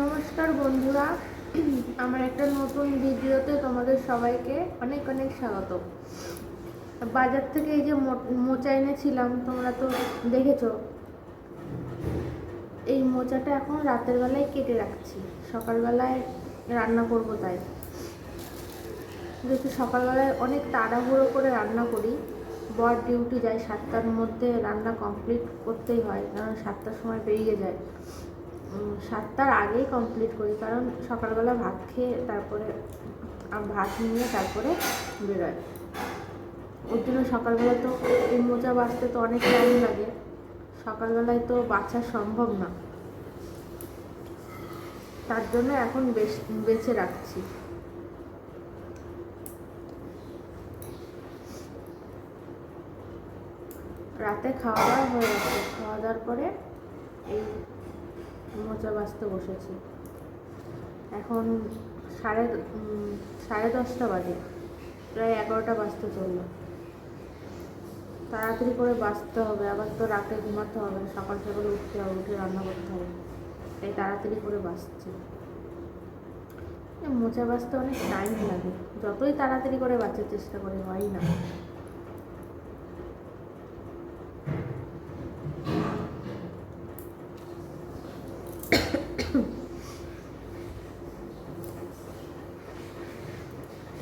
নমস্কার বন্ধুরা, আমার একটা নতুন ভিডিওতে তোমাদের সবাইকে অনেক অনেক স্বাগত। বাজার থেকে এই যে মোচা এনেছিলাম, তোমরা তো দেখেছো। এই মোচাটা এখন রাতের বেলায় কেটে রাখছি, সকালবেলায় রান্না করব। তাই যেহেতু সকালবেলায় অনেক তাড়াহুড়ো করে রান্না করি, বর ডিউটি যায় 7টার মধ্যে, রান্না কমপ্লিট করতেই হয়, কারণ 7টার সময় বেরিয়ে যায়। 7টার আগেই কমপ্লিট করি, কারণ সকালবেলা ভাত খেয়ে তারপরে ভাত নিয়ে তারপরে বেরোয়। ওর জন্য সকালবেলা তো এই মোচা বাছতে তো অনেক টাইম লাগে, সকালবেলায় তো বাছা সম্ভব না, তার জন্য এখন বেছে রাখছি। রাতে খাওয়া দাওয়া হয়ে গেছে, খাওয়া দাওয়ার পরে এই মোচা বাছতে বসেছি। এখন সাড়ে 10টা বাজে, প্রায় 11টা বাজতে চললো। তাড়াতাড়ি করে বাছতে হবে, আবার তো রাতে ঘুমাতে হবে, সকাল সকাল উঠতে হবে, উঠে রান্না করতে হবে, তাই তাড়াতাড়ি করে বাছছি। মোচা বাছতে অনেক টাইম লাগে, যতই তাড়াতাড়ি করে বাছার চেষ্টা করি হয় না।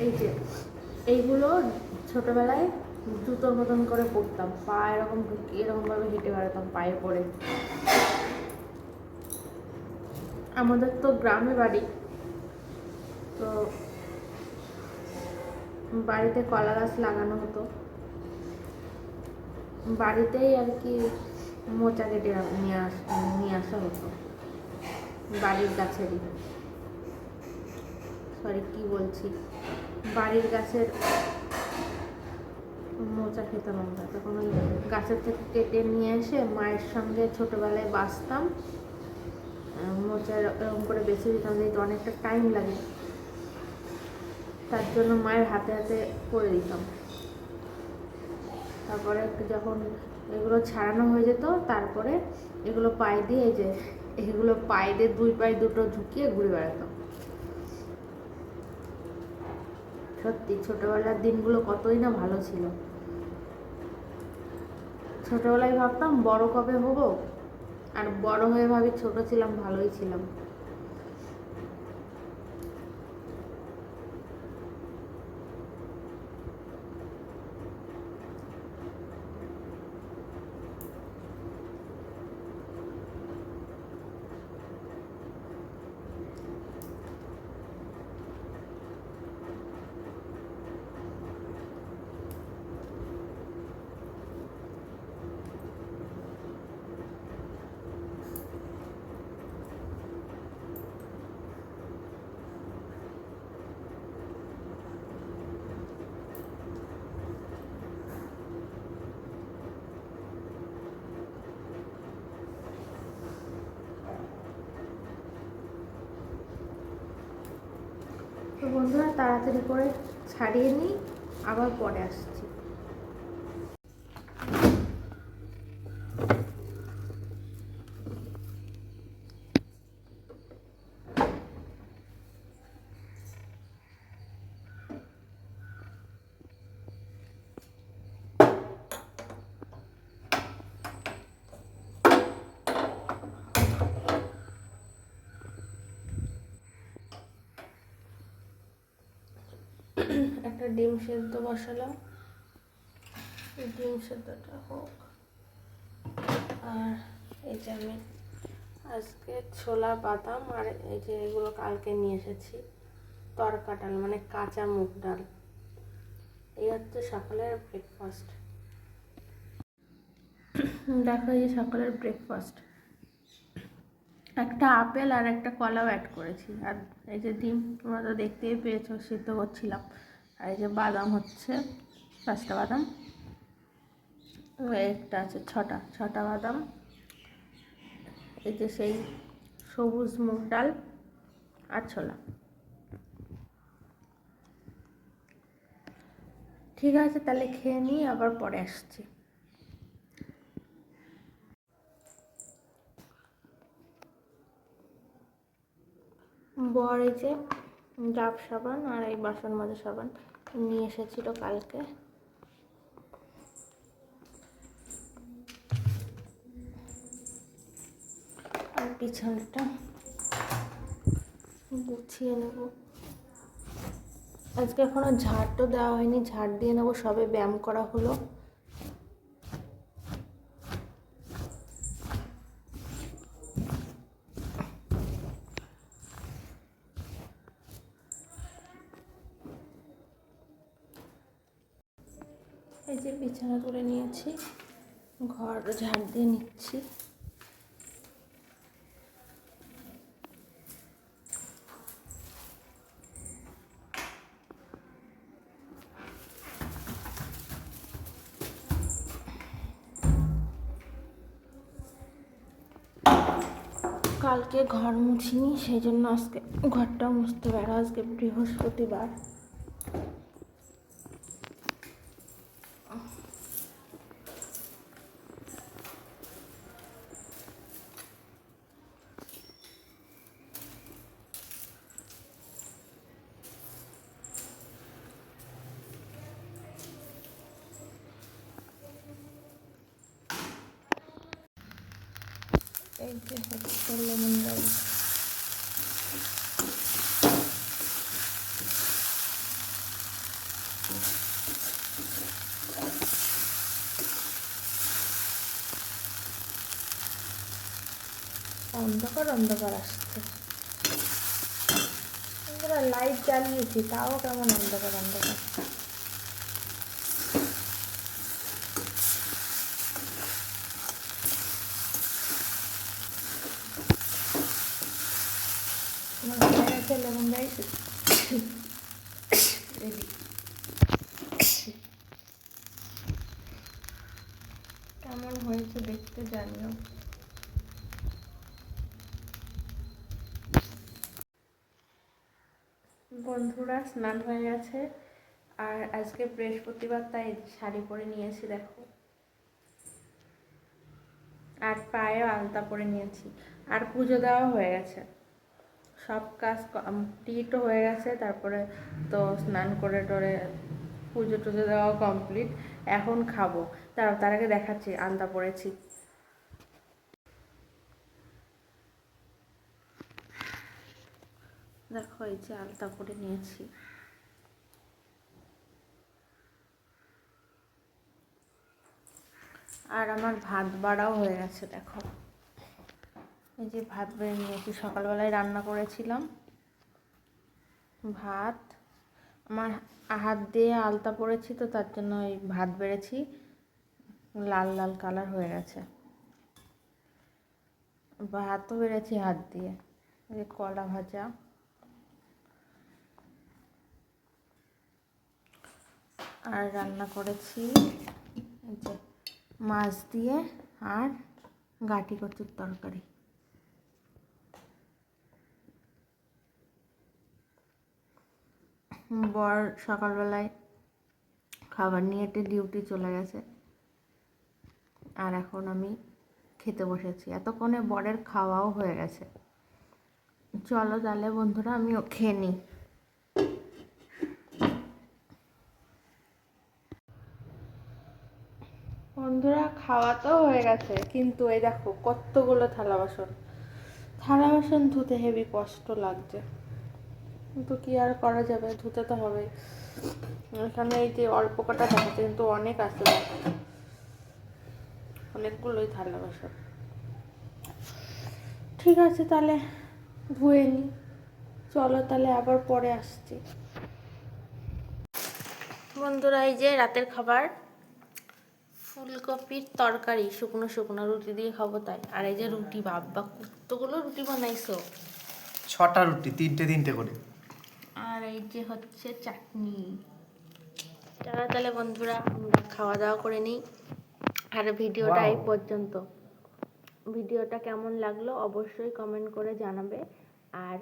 এই যে এইগুলো ছোটবেলায় জুতোর মতন করে পরতাম, পা এরকম এরকমভাবে হেঁটে বেড়াতাম পায়ে পরে। আমাদের তো গ্রামে বাড়ি, তো বাড়িতে কলা গাছ লাগানো হতো, বাড়িতেই আর কি মোচা কেটে নিয়ে আসা হতো, বাড়ির গাছেরই, বাড়ির গাছের মোচা খেতাম আমরা। তখন ওই গাছের থেকে কেটে নিয়ে এসে মায়ের সঙ্গে ছোটোবেলায় বাছতাম, মোচা এরকম করে বেছে দিতাম, যেহেতু অনেকটা টাইম লাগে, তার জন্য মায়ের হাতে হাতে করে দিতাম। তারপরে যখন এগুলো ছাড়ানো হয়ে যেত, তারপরে এগুলো পায়ে দিয়ে দুই পায়ে দুটো ঝুঁকিয়ে ঘুরে বেড়াতাম। সত্যি ছোটবেলার দিনগুলো কতই না ভালো ছিল। ছোটবেলায় ভাবতাম বড় কবে হব, আর বড় হয়ে ভাবি ছোট ছিলাম, ভালোই ছিলাম। তো বন্ধুরা, তাড়াতাড়ি করে ছাড়িয়ে নিই, আবার পরে আসছি। একটা ডিম সেদ্ধ বসালাম, ডিম সেদ্ধটা হোক। আর এই যে আমি আজকে ছোলা বাদাম আর এই যে এগুলো কালকে নিয়ে এসেছি, তরকা ডাল মানে কাঁচা মুগ ডাল। এই হচ্ছে সকালের ব্রেকফাস্ট। দেখো, এই যে সকালের ব্রেকফাস্ট, একটা আপেল আর একটা কলাও অ্যাড করেছি, আর এই যে ডিম তোমরা তো দেখতেই পেয়েছো, সিদ্ধ করছিলাম। আর এই যে বাদাম হচ্ছে 5টা বাদাম, একটা আছে ছটা বাদাম। এই যে সেই সবুজ মুগ ডাল আর ছোলা। ঠিক আছে, তাহলে খেয়ে নিই, আবার পরে আসছি। বর এই যে ডাব সাবান আর এই বাসন মাজা সাবান নিয়ে এসেছিল কালকে। আর বিছানাটা গুছিয়ে নেব। আজকে এখনো ঝাড় তো দেওয়া হয়নি, ঝাড় দিয়ে নেবো। সবে ব্যায়াম করা হলো। এই যে বিছানা তুলে নিয়েছি, ঘর ঝাড় দিয়ে নিচ্ছি। কালকে ঘর মুছিনি, সেই জন্য আজকে ঘরটা মুছতে পারো। আজকে বৃহস্পতিবার। এই যে হচ্ছে লেমন রাইস। অন্ধকার অন্ধকার আসছে। আমরা লাইট জ্বালিয়েছি, তাও কেমন অন্ধকার অন্ধকার। আমার হয়ে গেছে লেমন রাইস রেডি। কেমন হয়েছে দেখতে জানিও। বন্ধুরা স্নান হয়ে গেছে, আর আজকে বৃহস্পতিবার তাই শাড়ি পরে নিয়েছি দেখো, আর পায়েও আলতা পরে নিয়েছি। আর পুজো দেওয়া হয়ে গেছে, সব কাজ কমপ্লিটও হয়ে গেছে। তারপরে তো স্নান করে টরে পুজো টুজো দেওয়া কমপ্লিট। এখন খাবো, তার আগে দেখাচ্ছি আলতা পরেছি। দেখো এই যে আলতা পরে নিয়েছি। আর আমার ভাত বাড়াও হয়ে গেছে দেখো। এই যে ভাত বেড়ে নিয়েছি, সকালবেলায় রান্না করেছিলাম ভাত। আমার হাত দিয়ে আলতা পড়েছি তো তার জন্য ওই ভাত বেড়েছি, লাল লাল কালার হয়ে গেছে। ভাতও বেড়েছি হাত দিয়ে। এই যে কলা ভাজা, আর রান্না করেছি এই যে মাছ দিয়ে আর গাঁটি কচুর তরকারি। বর সকালবেলায় খাবার নিয়ে ডিউটি চলে গেছে, আর এখন আমি খেতে বসেছি। এতক্ষণে বরের খাওয়াও হয়ে গেছে। চলো তাহলে বন্ধুরা আমিও খেয়ে নিই। বন্ধুরা খাওয়া তো হয়ে গেছে, কিন্তু এই দেখো কতগুলো থালা বাসন ধুতে হেবি কষ্ট লাগছে, কিন্তু কি আর করা যাবে, ধুতে তো হবে। এখানে এই যে অল্প কটা দেখাচ্ছে, কিন্তু অনেক আছে, অনেকগুলোই থালা বাসন। ঠিক আছে তাহলে ধুয়ে নিই, চলো তাহলে আবার পরে আসছি। বন্ধুরা এই যে রাতের খাবার, ফুলকপির তরকারি, শুকনো শুকনো রুটি দিয়ে খাবো তাই। আর এই যে রুটি, বাবা কতগুলো রুটি বানাইছো। 6টা রুটি, তিনটে করে। আর এই যে হচ্ছে চাটনি। চলো তাহলে বন্ধুরা আমরা খাওয়া দাওয়া করে নিই। আর ভিডিওটা এই পর্যন্ত। ভিডিওটা কেমন লাগলো অবশ্যই কমেন্ট করে জানাবে। আর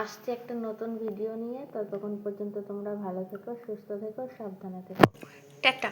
আসছে একটা নতুন ভিডিও নিয়ে, ততক্ষণ পর্যন্ত তোমরা ভালো থেকো, সুস্থ থেকো, সাবধানে থেকো। টাটা।